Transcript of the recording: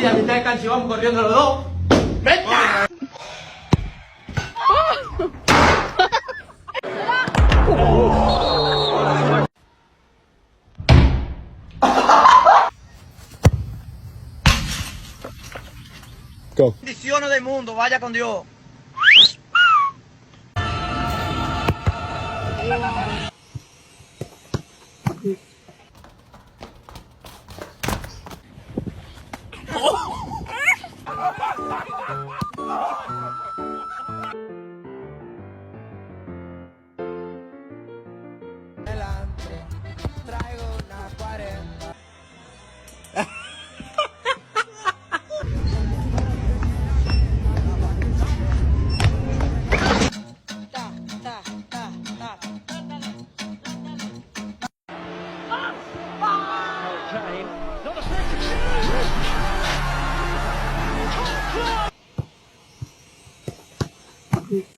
a mitad de cancha y vamos corriendo los dos. ¡Venga! Go. Bendiciones del mundo, vaya con Dios. Traigo una 40.